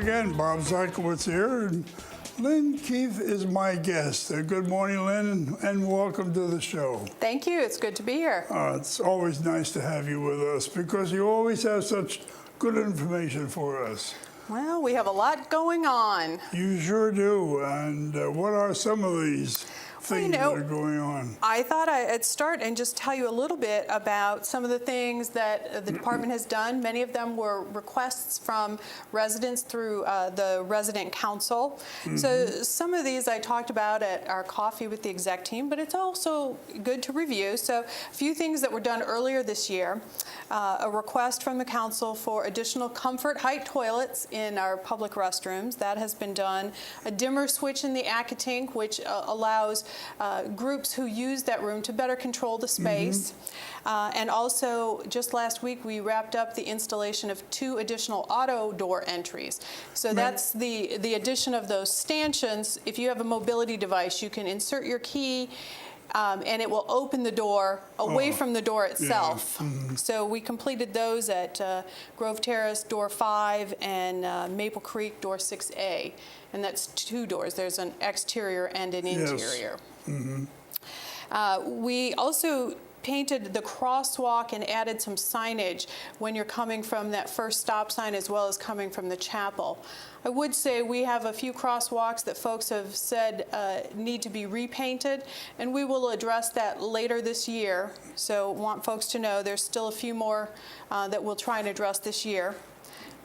again. Bob Zytkowitz here, and Lynn Keefe is my guest. Good morning, Lynn, and welcome to the show. Thank you. It's good to be here. It's always nice to have you with us because you always have such good information for us. Well, we have a lot going on. You sure do. And what are some of these things that are going on? I thought I'd start and just tell you a little bit about some of the things that the department has done. Many of them were requests from residents through the resident council. So some of these I talked about at our coffee with the exec team, but it's also good to review. So a few things that were done earlier this year. A request from the council for additional comfort height toilets in our public restrooms. That has been done. A dimmer switch in the Akatink, which allows groups who use that room to better control the space. And also, just last week, we wrapped up the installation of 2 additional auto door entries. So that's the addition of those stanchions. If you have a mobility device, you can insert your key and it will open the door away from the door itself. So we completed those at Grove Terrace, door 5, and Maple Creek, door 6A. And that's 2 doors. There's an exterior and an interior. We also painted the crosswalk and added some signage when you're coming from that first stop sign as well as coming from the chapel. I would say we have a few crosswalks that folks have said need to be repainted, and we will address that later this year. So want folks to know there's still a few more that we'll try and address this year.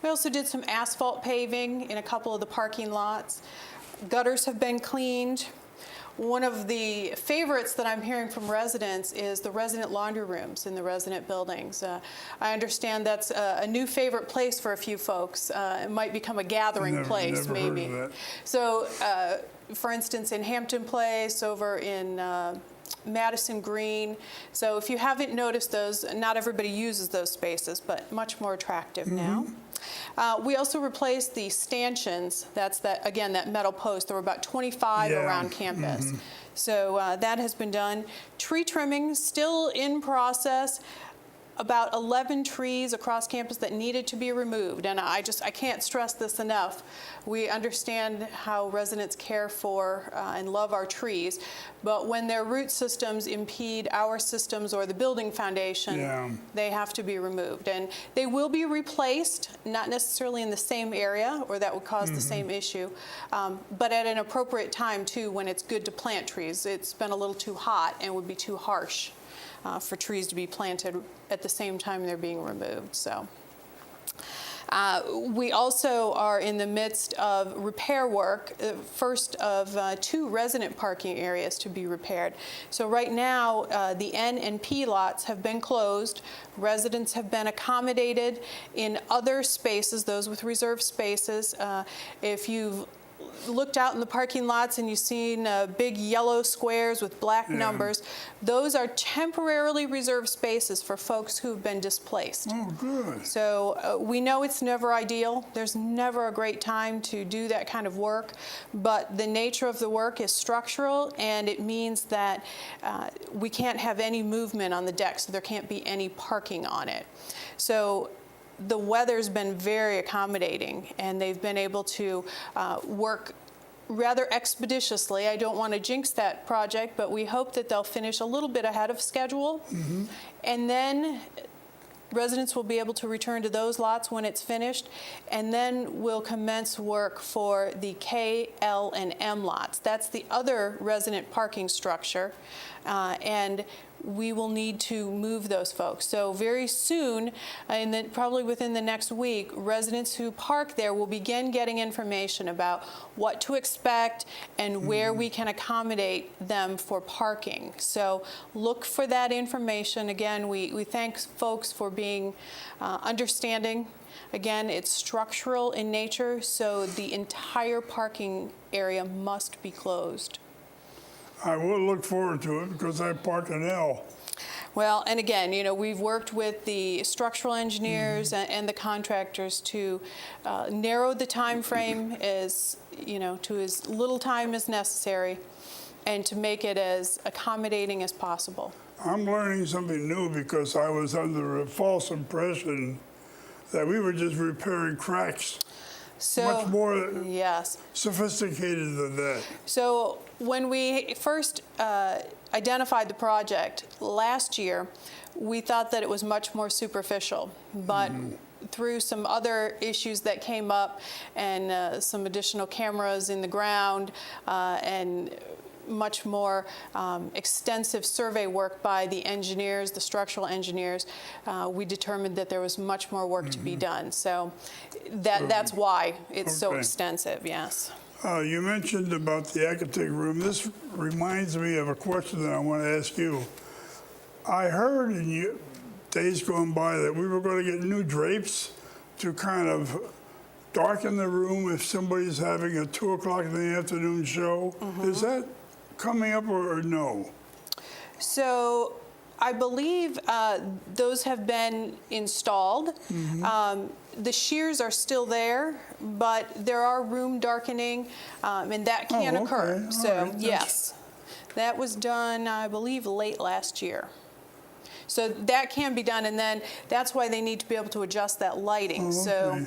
We also did some asphalt paving in a couple of the parking lots. Gutters have been cleaned. One of the favorites that I'm hearing from residents is the resident laundry rooms in the resident buildings. I understand that's a new favorite place for a few folks. It might become a gathering place, maybe. Heard of that. So, for instance, in Hampton Place, over in Madison Green. So if you haven't noticed those, not everybody uses those spaces, but much more attractive now. We also replaced the stanchions. That's that, again, that metal post. There were about 25 around campus. So that has been done. Tree trimming still in process. About 11 trees across campus that needed to be removed. And I can't stress this enough. We understand how residents care for and love our trees, but when their root systems impede our systems or the building foundation, they have to be removed. And they will be replaced, not necessarily in the same area, or that would cause the same issue, but at an appropriate time too, when it's good to plant trees. It's been a little too hot and would be too harsh for trees to be planted at the same time they're being removed. So we also are in the midst of repair work, first of 2 resident parking areas to be repaired. So right now, the N and P lots have been closed. Residents have been accommodated in other spaces, those with reserved spaces. If you've looked out in the parking lots and you've seen big yellow squares with black numbers, those are temporarily reserved spaces for folks who've been displaced. Oh, good. So we know it's never ideal. There's never a great time to do that kind of work, but the nature of the work is structural, and it means that we can't have any movement on the deck, so there can't be any parking on it. So the weather's been very accommodating, and they've been able to work rather expeditiously. I don't want to jinx that project, but we hope that they'll finish a little bit ahead of schedule. And then residents will be able to return to those lots when it's finished, and then we'll commence work for the K, L, and M lots. That's the other resident parking structure, and we will need to move those folks. So very soon, and then probably within the next week, residents who park there will begin getting information about what to expect and where we can accommodate them for parking. So look for that information. Again, we thank folks for being understanding. Again, it's structural in nature, so the entire parking area must be closed. I will look forward to it because I park an L. Well, and again, you know, we've worked with the structural engineers and the contractors to narrow the time frame as, you know, to as little time as necessary, and to make it as accommodating as possible. I'm learning something new because I was under a false impression that we were just repairing cracks. So, much more yes. sophisticated than that. So when we first identified the project last year, we thought that it was much more superficial, but through some other issues that came up and some additional cameras in the ground and much more extensive survey work by the engineers, the structural engineers, we determined that there was much more work to be done. So that's why it's so Okay. extensive, yes. You mentioned about the architect room. This reminds me of a question that I want to ask you. I heard in days gone by that we were going to get new drapes to kind of darken the room if somebody's having a 2 o'clock in the afternoon show. Is that coming up or no? So I believe those have been installed. The shears are still there, but there are room darkening, and that can Oh, occur. okay. All So right. yes, that was done, I believe, late last year. So that can be done, and then that's why they need to be able to adjust that lighting. okay.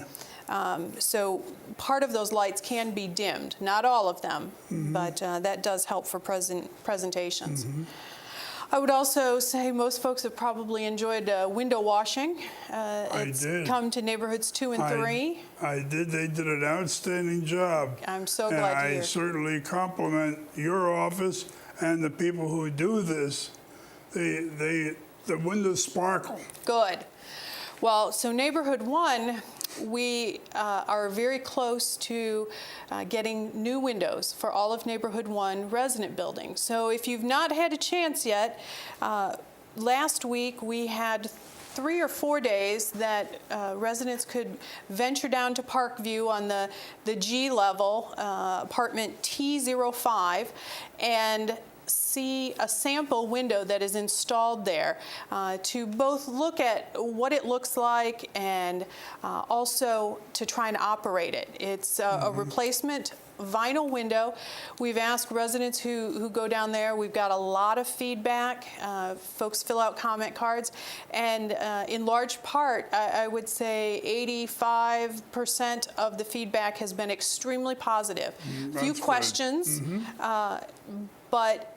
So part of those lights can be dimmed, not all of them, but that does help for presentations. I would also say most folks have probably enjoyed window washing. It's did. come to neighborhoods 2 and 3. I did. They did an outstanding job. I'm so And glad to I hear. certainly compliment your office and the people who do this. The windows sparkle. Good. Well, so neighborhood 1, we are very close to getting new windows for all of neighborhood 1 resident buildings. So if you've not had a chance yet, last week we had 3 or 4 days that residents could venture down to Parkview on the G level, apartment T05, and see a sample window that is installed there to both look at what it looks like and also to try and operate it. It's a replacement vinyl window. We've asked residents who go down there. We've got a lot of feedback. Folks fill out comment cards, and in large part, I would say 85% of the feedback has been extremely positive. Few That's good. questions, but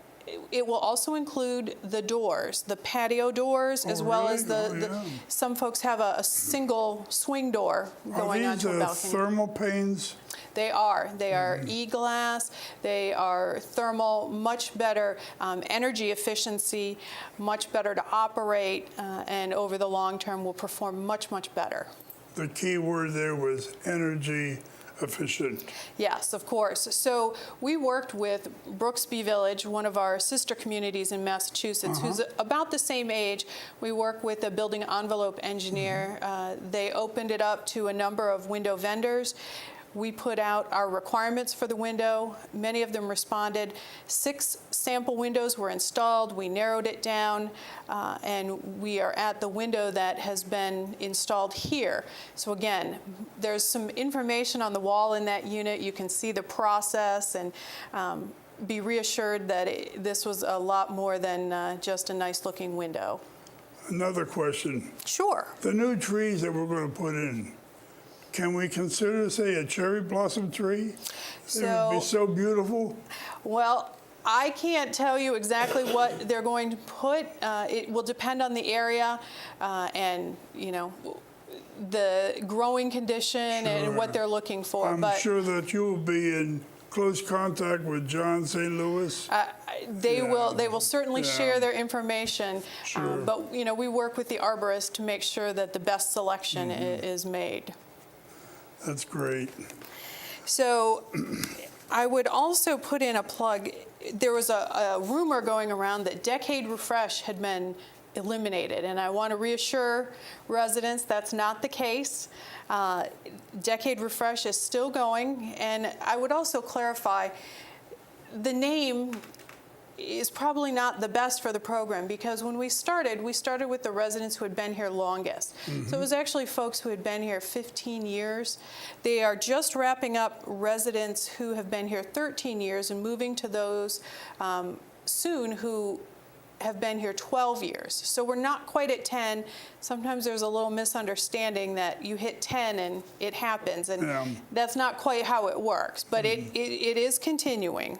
it will also include the doors, the patio doors, as well as really? the Oh, yeah. some folks have a single swing door going Are onto these a balcony. thermal panes? They are. They are e-glass. They are thermal, much better energy efficiency, much better to operate, and over the long term will perform much, much better. The key word there was energy efficient. Yes, of course. So we worked with Brooksby Village, one of our sister communities in Massachusetts, who's about the same age. We work with a building envelope engineer. They opened it up to a number of window vendors. We put out our requirements for the window. Many of them responded. 6 sample windows were installed. We narrowed it down, and we are at the window that has been installed here. So again, there's some information on the wall in that unit. You can see the process and be reassured that this was a lot more than just a nice-looking window. Another question. Sure. The new trees that we're going to put in, can we consider, say, a cherry blossom tree? It would be so beautiful. Well, I can't tell you exactly what they're going to put. It will depend on the area and, you know, the growing condition and what they're looking for. I'm sure that you will be in close contact with John St. Louis. They will certainly Yeah. share their information. Sure. But, you know, we work with the arborist to make sure that the best selection is made. That's great. So I would also put in a plug. There was a rumor going around that Decade Refresh had been eliminated, and I want to reassure residents that's not the case. Decade Refresh is still going, and I would also clarify the name is probably not the best for the program, because when we started with the residents who had been here longest. So it was actually folks who had been here 15 years. They are just wrapping up residents who have been here 13 years and moving to those soon who have been here 12 years. So we're not quite at 10. Sometimes there's a little misunderstanding that you hit 10 and it happens, and Yeah. that's not quite how it works, but it is continuing.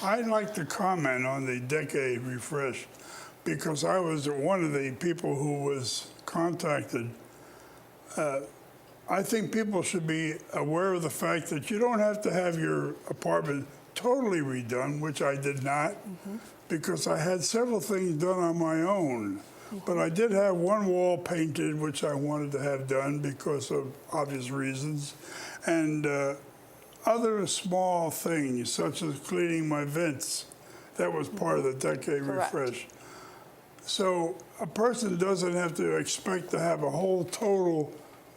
I'd like to comment on the decade refresh because I was one of the people who was contacted. I think people should be aware of the fact that you don't have to have your apartment totally redone, which I did not, because I had several things done on my own. But I did have one wall painted, which I wanted to have done because of obvious reasons, and other small things, such as cleaning my vents. That was part of the decade Correct. refresh. So a person doesn't have to expect to have a whole total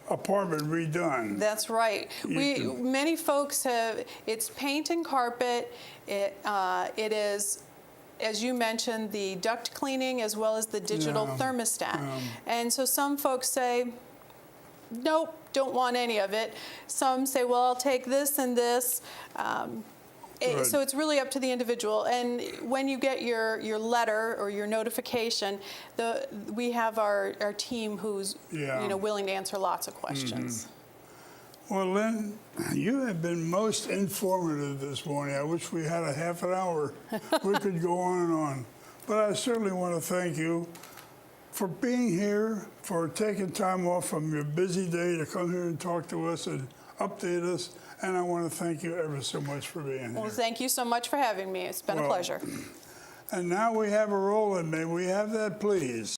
apartment redone. That's right. Many folks have, it's paint and carpet. It is, as you mentioned, the duct cleaning as well as the digital thermostat. And so some folks say, nope, don't want any of it. Some say, well, I'll take this and this. So it's really up to the individual. And when you get your letter or your notification, we have our team who's willing to answer lots of questions. Well, Lynn, you have been most informative this morning. I wish we had a half an hour. We could go on and on. But I certainly want to thank you for being here, for taking time off from your busy day to come here and talk to us and update us. And I want to thank you ever so much for being here. Well, thank you so much for having me. It's been a pleasure. And now we have a roll in. May we have that, please?